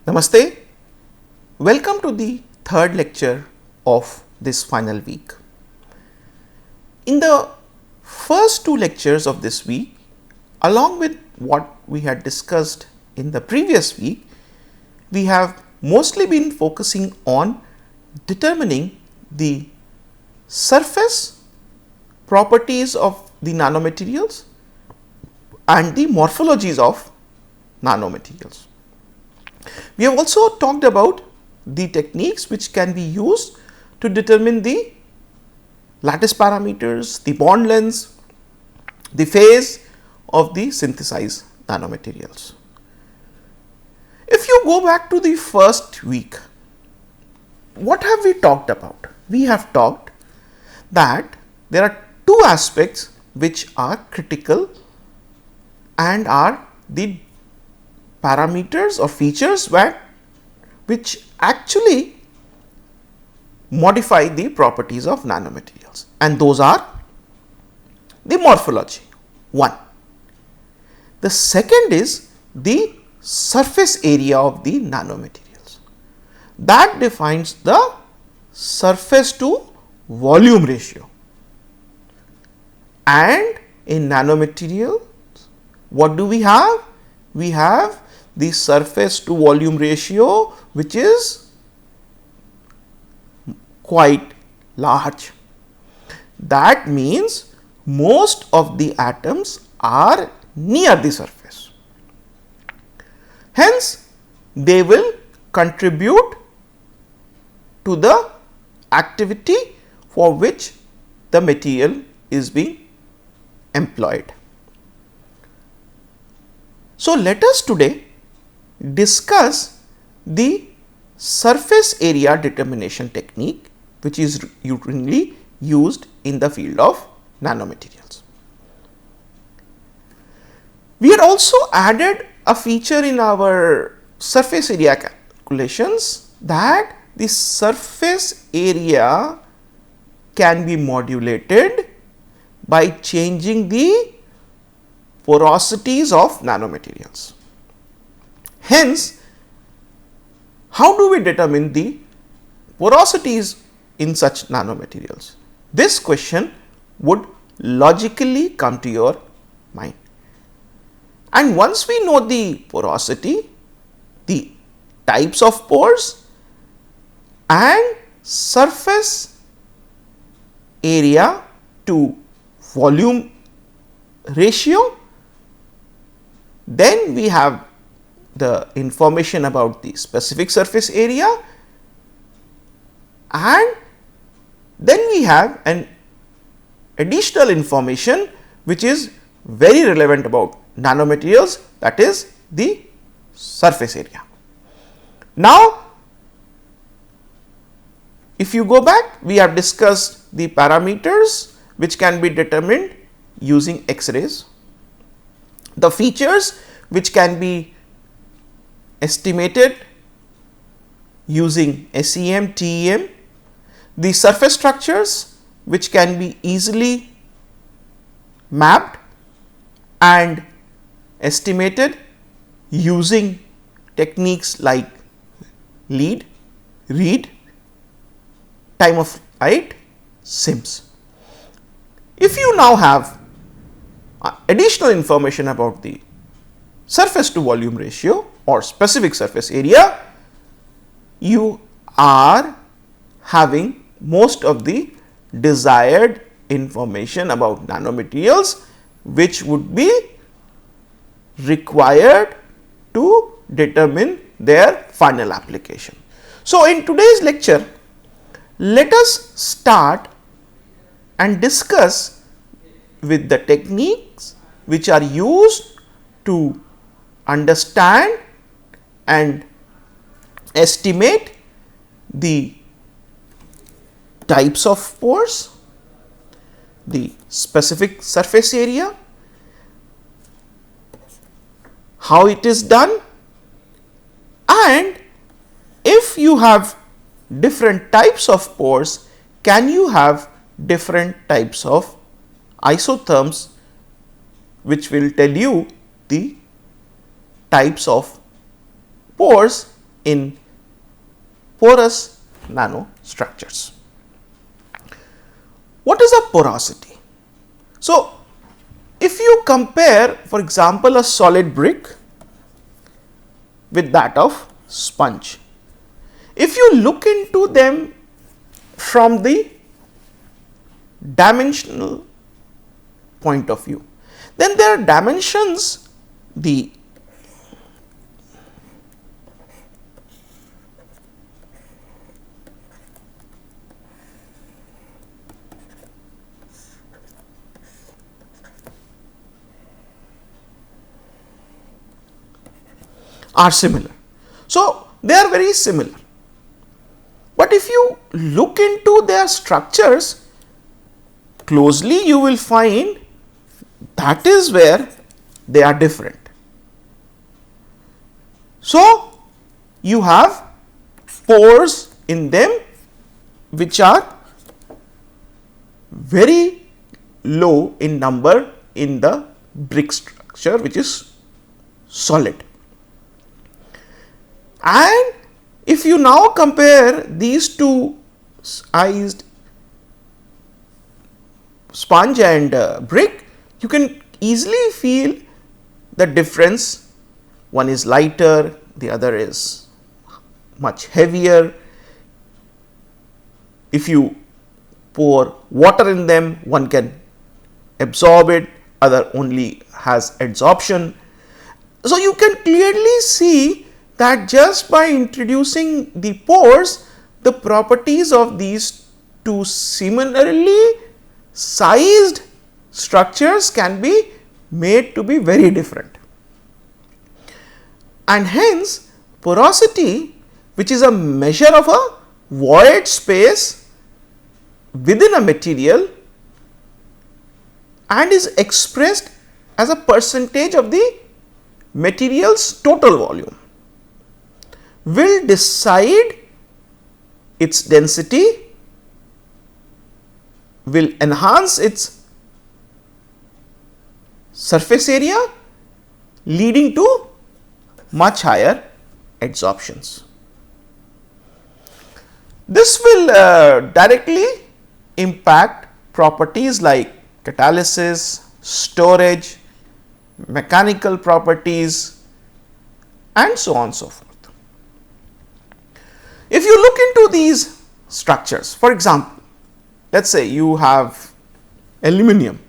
Namaste. Welcome to the third lecture of this final week. In the first two lectures of this week, along with what we had discussed in the previous week, we have mostly been focusing on determining the surface properties of the nanomaterials and the morphologies of nanomaterials. We have also talked about the techniques which can be used to determine the lattice parameters, the bond lengths, the phase of the synthesized nanomaterials. If you go back to the first week, what have we talked about? We have talked that there are two aspects which are critical and are the parameters or features which actually modify the properties of nanomaterials, and those are the morphology, one. The second is the surface area of the nanomaterials, that defines the surface to volume ratio. And in nanomaterials, what do we have? We have the surface to volume ratio, which is quite large. That means most of the atoms are near the surface. Hence, they will contribute to the activity for which the material is being employed. So, let us today discuss the surface area determination technique, which is routinely used in the field of nanomaterials. We had also added a feature in our surface area calculations that the surface area can be modulated by changing the porosities of nanomaterials. Hence, how do we determine the porosities in such nanomaterials? This question would logically come to your mind. And once we know the porosity, the types of pores and surface area to volume ratio, then we have the information about the specific surface area, and then we have an additional information which is very relevant about nanomaterials, that is the surface area. Now, if you go back, we have discussed the parameters which can be determined using X-rays, the features which can be estimated using SEM, TEM, the surface structures which can be easily mapped and estimated using techniques like lead, read, time of flight, SIMS. If you now have additional information about the surface to volume ratio or specific surface area, you are having most of the desired information about nanomaterials which would be required to determine their final application. So, in today's lecture, let us start and discuss with the techniques which are used to understand and estimate the types of pores, the specific surface area, how it is done, and if you have different types of pores, can you have different types of isotherms, which will tell you the types of pores in porous nanostructures. What is a porosity? So, if you compare, for example, a solid brick with that of sponge, if you look into them from the dimensional point of view, then their dimensions, the are similar. So, they are very similar. But if you look into their structures closely, you will find that is where they are different. So, you have pores in them which are very low in number in the brick structure, which is solid. And if you now compare these two sized sponge and brick, you can easily feel the difference. One is lighter, the other is much heavier. If you pour water in them, one can absorb it, other only has adsorption. So, you can clearly see that just by introducing the pores, the properties of these two similarly sized structures can be made to be very different. And hence, porosity, which is a measure of a void space within a material and is expressed as a percentage of the material's total volume, will decide its density, will enhance its surface area, leading to much higher adsorptions. This will directly impact properties like catalysis, storage, mechanical properties, and so on and so forth. If you look into these structures, for example, let us say you have aluminum,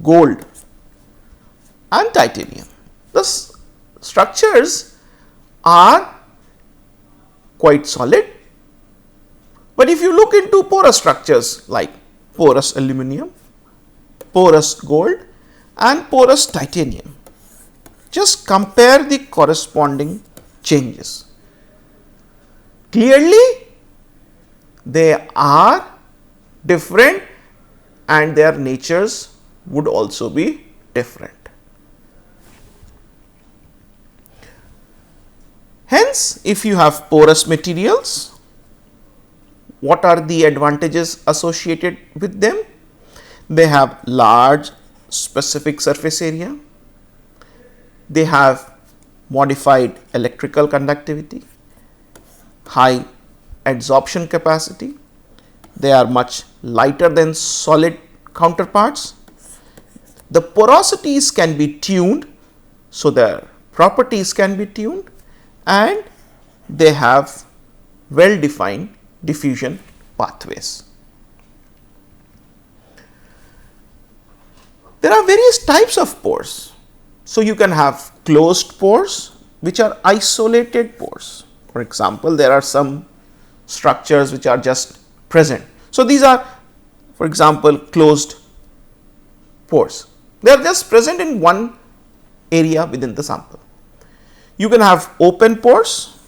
gold and titanium. The structures are quite solid, but if you look into porous structures like porous aluminum, porous gold and porous titanium, just compare the corresponding changes. Clearly, they are different and their natures would also be different. Hence, if you have porous materials, what are the advantages associated with them? They have large specific surface area, they have modified electrical conductivity, high adsorption capacity, they are much lighter than solid counterparts, the porosities can be tuned, so their properties can be tuned, and they have well defined diffusion pathways. There are various types of pores. So, you can have closed pores which are isolated pores. For example, there are some structures which are just present. So, these are, for example, closed pores. They are just present in one area within the sample. You can have open pores.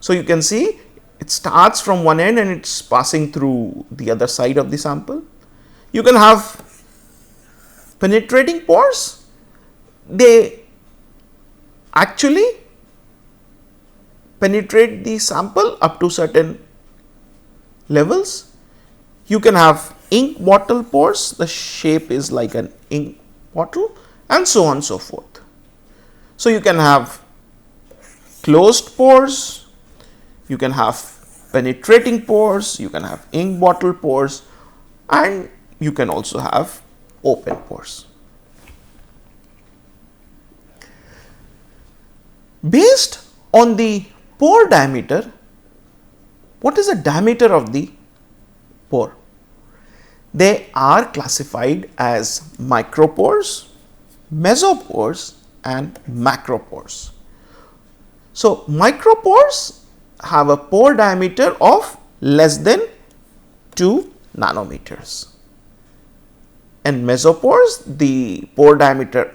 So, you can see it starts from one end and it is passing through the other side of the sample. You can have penetrating pores. They actually penetrate the sample up to certain levels. You can have ink bottle pores, the shape is like an ink bottle, and so on and so forth. So, you can have closed pores, you can have penetrating pores, you can have ink bottle pores, and you can also have open pores. Based on the pore diameter, what is the diameter of the pore? They are classified as micropores, mesopores, and macropores. So, micropores have a pore diameter of less than 2 nanometers, and mesopores, the pore diameter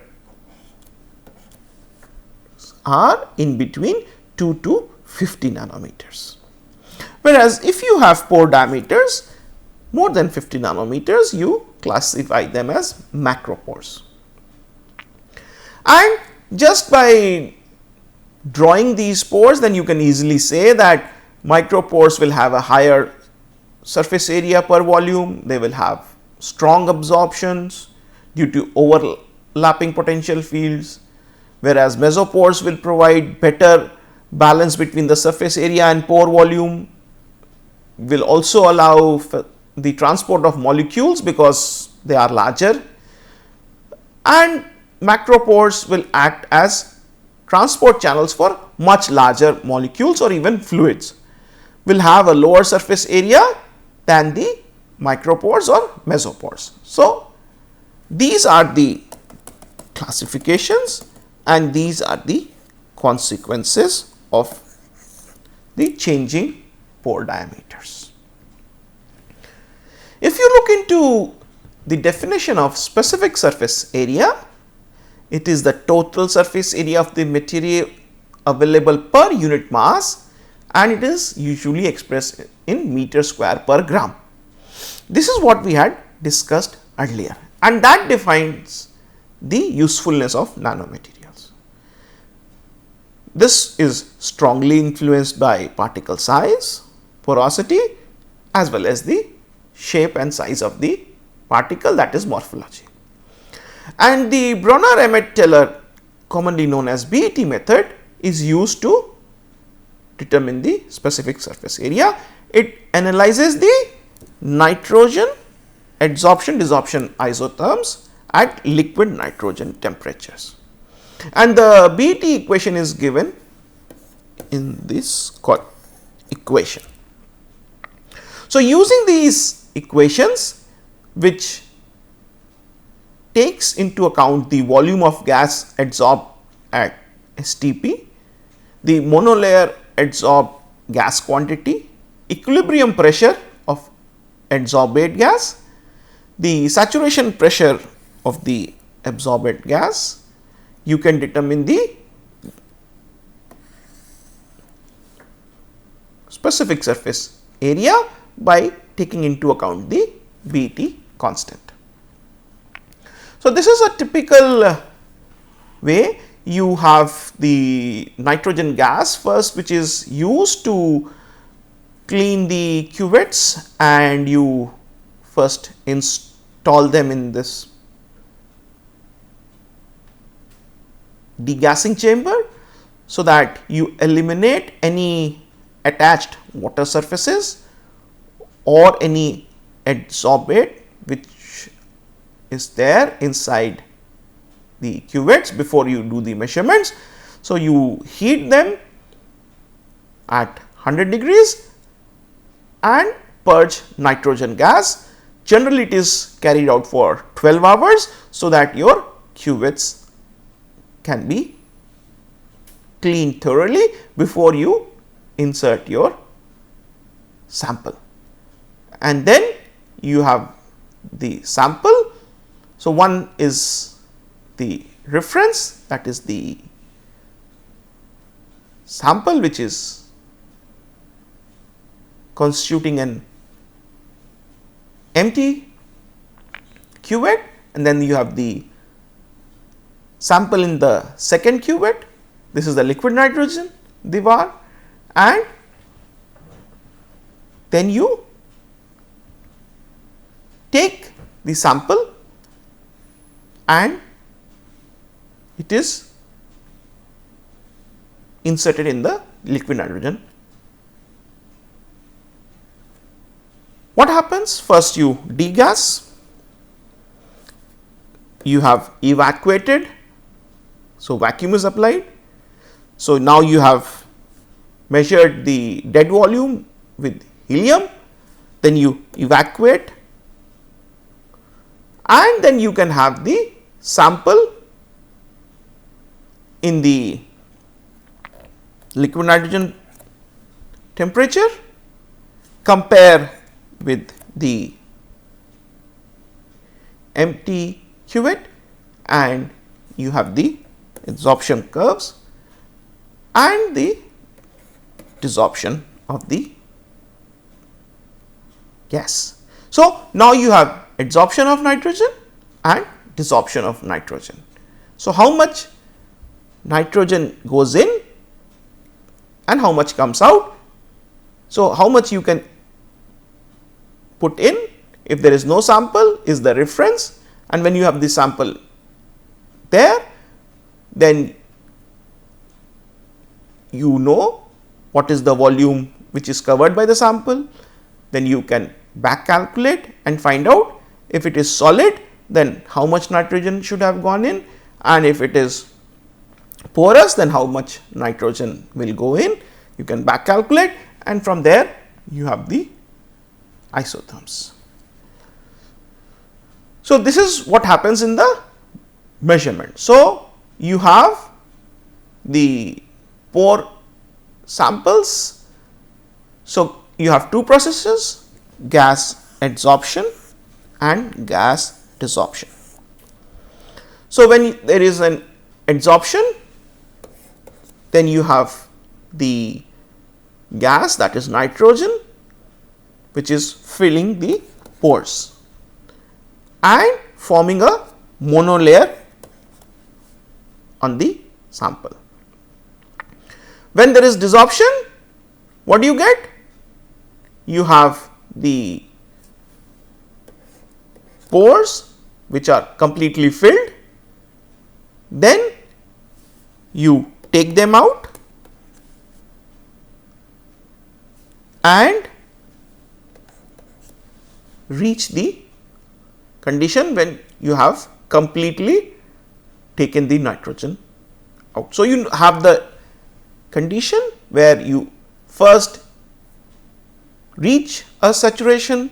are in between 2 to 50 nanometers. Whereas, if you have pore diameters more than 50 nanometers, you classify them as macropores. And just by drawing these pores, then you can easily say that micropores will have a higher surface area per volume, they will have strong absorptions due to overlapping potential fields, whereas mesopores will provide better balance between the surface area and pore volume, will also allow the transport of molecules because they are larger, and macropores will act as transport channels for much larger molecules or even fluids, will have a lower surface area than the micropores or mesopores. So, these are the classifications and these are the consequences of the changing pore diameters. If you look into the definition of specific surface area, it is the total surface area of the material available per unit mass, and it is usually expressed in meter square per gram. This is what we had discussed earlier, and that defines the usefulness of nanomaterials. This is strongly influenced by particle size, porosity, as well as the shape and size of the particle, that is morphology. And the Bronner-Emmett-Taylor, commonly known as BET method, is used to determine the specific surface area. It analyzes the nitrogen adsorption desorption isotherms at liquid nitrogen temperatures, and the BET equation is given in this equation. So, using these equations, which takes into account the volume of gas adsorbed at STP, the monolayer adsorbed gas quantity, equilibrium pressure of adsorbate gas, the saturation pressure of the absorbate gas, you can determine the specific surface area by taking into account the BET constant. So, this is a typical way. You have the nitrogen gas first, which is used to clean the cuvettes, and you first install them in this degassing chamber, so that you eliminate any attached water surfaces or any adsorbate which is there inside the cuvettes before you do the measurements. So, you heat them at 100 degrees and purge nitrogen gas. Generally, it is carried out for 12 hours, so that your cuvettes can be cleaned thoroughly before you insert your sample, and then you have the sample. So, one is the reference, that is the sample which is constituting an empty cuvette, and then you have the sample in the second cuvette. This is the liquid nitrogen, the var, and then you take the sample and it is inserted in the liquid nitrogen. What happens? First you degas, you have evacuated, so vacuum is applied. So, now you have measured the dead volume with helium, then you evacuate, and then you can have the sample in the liquid nitrogen temperature, compare with the empty cuvette, and you have the absorption curves and the desorption of the gas. So, now you have adsorption of nitrogen and desorption of nitrogen. So, how much nitrogen goes in and how much comes out. So, how much you can put in if there is no sample is the reference, and when you have the sample there, then you know what is the volume which is covered by the sample, then you can back calculate and find out if it is solid, then how much nitrogen should have gone in, and if it is porous, then how much nitrogen will go in. You can back calculate, and from there you have the isotherms. So, this is what happens in the measurement. So, you have the pore samples. So, you have two processes, gas adsorption and gas desorption. So, when there is an adsorption, then you have the gas, that is nitrogen, which is filling the pores and forming a monolayer on the sample. When there is desorption, what do you get? You have the pores which are completely filled, then you take them out and reach the condition when you have completely taken the nitrogen out. So, you have the condition where you first reach a saturation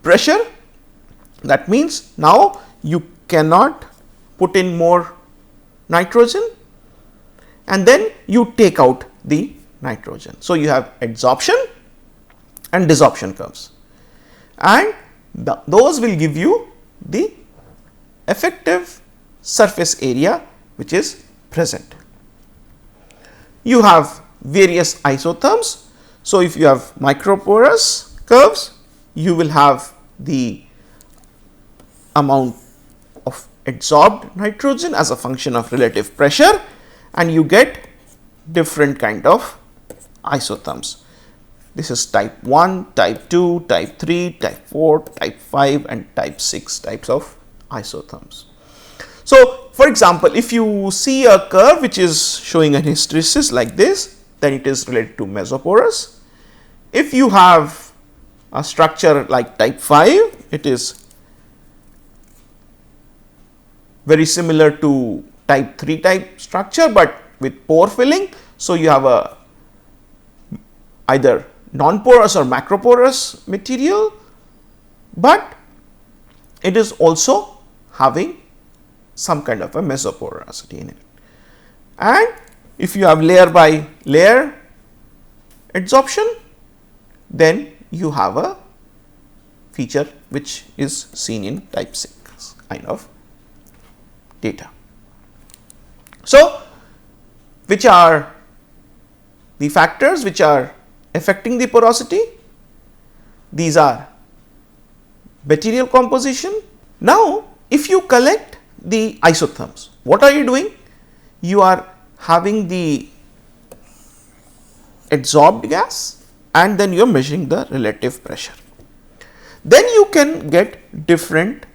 pressure, that means now you cannot put in more nitrogen, and then you take out the nitrogen. So, you have adsorption and desorption curves, and those will give you the effective surface area which is present. You have various isotherms. So, if you have microporous curves, you will have the amount of adsorbed nitrogen as a function of relative pressure, and you get different kind of isotherms. This is type 1, type 2, type 3, type 4, type 5 and type 6 types of isotherms. So, for example, if you see a curve which is showing an hysteresis like this, then it is related to mesoporous. If you have a structure like type 5, it is very similar to type 3 type structure, but with pore filling. So, you have a either non-porous or macroporous material, but it is also having some kind of a mesoporosity in it. And if you have layer by layer adsorption, then you have a feature which is seen in type 6 kind of data. So, which are the factors which are affecting the porosity? These are material composition. Now, if you collect the isotherms, what are you doing? You are having the adsorbed gas and then you are measuring the relative pressure. Then you can get different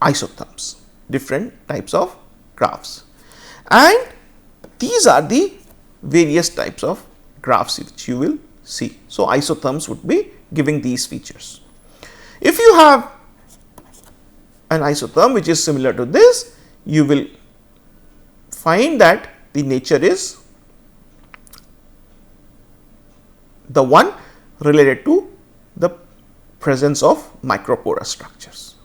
isotherms, different types of graphs, and these are the various types of graphs which you will see. So, isotherms would be giving these features. If you have an isotherm which is similar to this, you will find that the nature is the one related to the presence of microporous structures.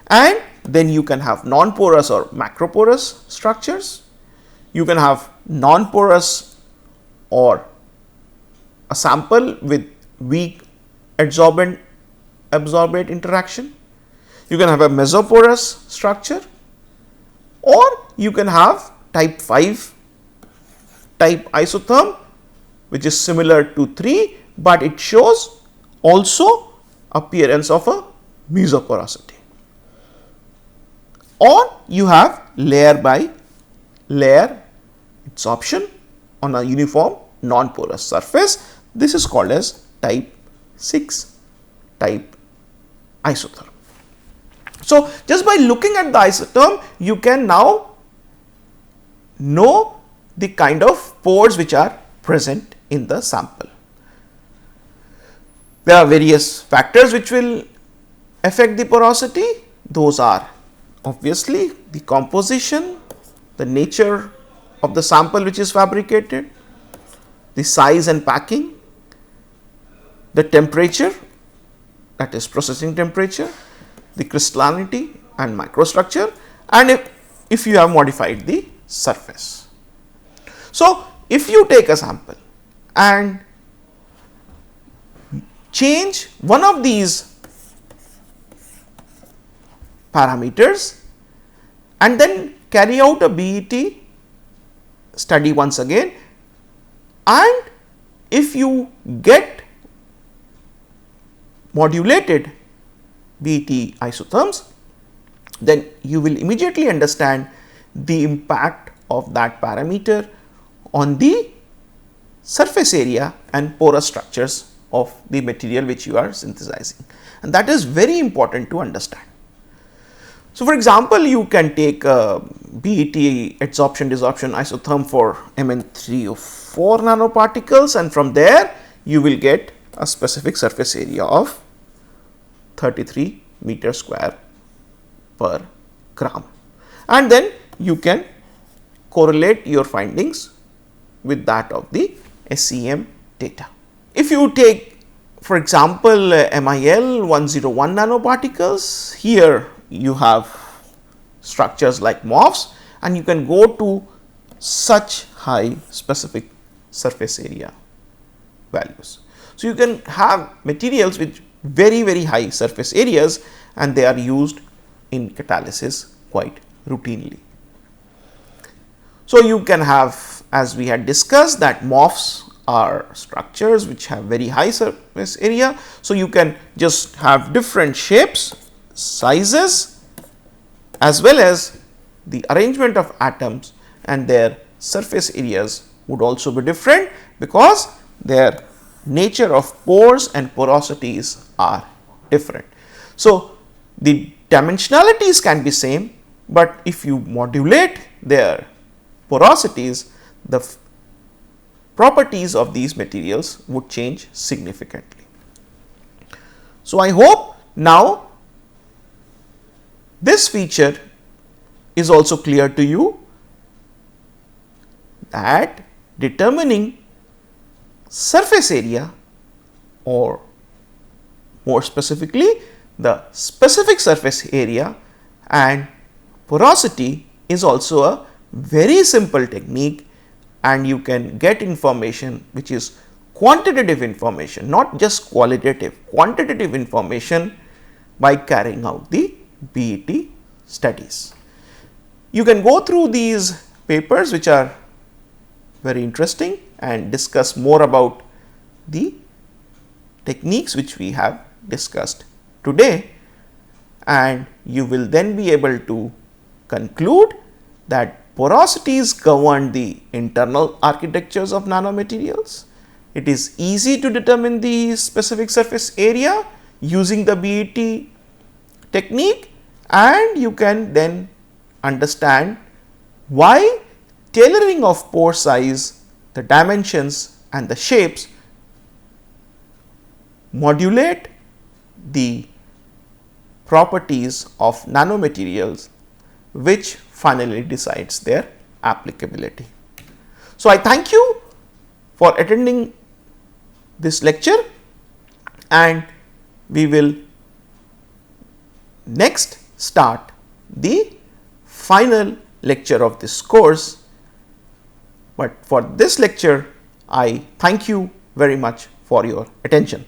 And then you can have non-porous or macroporous structures. You can have non-porous or a sample with weak adsorbent absorbate interaction. You can have a mesoporous structure, or you can have type 5 type isotherm which is similar to 3, but it shows also appearance of a mesoporosity. Or you have layer by layer adsorption on a uniform non-porous surface. This is called as type 6 type isotherm. So, just by looking at the isotherm, you can now know the kind of pores which are present in the sample. There are various factors which will affect the porosity. Those are obviously the composition, the nature of the sample which is fabricated, the size and packing, the temperature, that is processing temperature, the crystallinity and microstructure, and if you have modified the surface. So, if you take a sample and change one of these parameters and then carry out a BET study once again, and if you get modulated BET isotherms, then you will immediately understand the impact of that parameter on the surface area and porous structures of the material which you are synthesizing, and that is very important to understand. So, for example, you can take a BET adsorption desorption isotherm for Mn3O4 nanoparticles, and from there you will get a specific surface area of 33 meter square per gram, and then you can correlate your findings with that of the SEM data. If you take, for example, MIL 101 nanoparticles, here you have structures like MOFs, and you can go to such high specific surface area values. So, you can have materials with very high surface areas, and they are used in catalysis quite routinely. So, you can have, as we had discussed, that MOFs are structures which have very high surface area. So, you can just have different shapes, sizes, as well as the arrangement of atoms, and their surface areas would also be different because their nature of pores and porosities are different. So, the dimensionalities can be same, but if you modulate their porosities, the properties of these materials would change significantly. So, I hope now this feature is also clear to you, that determining surface area, or more specifically the specific surface area and porosity, is also a very simple technique, and you can get information which is quantitative information, not just qualitative, quantitative information by carrying out the BET studies. You can go through these papers which are very interesting and discuss more about the techniques which we have discussed today, and you will then be able to conclude that porosities govern the internal architectures of nanomaterials. It is easy to determine the specific surface area using the BET technique, and you can then understand why tailoring of pore size, the dimensions and the shapes modulate the properties of nanomaterials, which finally decides their applicability. So, I thank you for attending this lecture, and we will next start the final lecture of this course. But for this lecture, I thank you very much for your attention.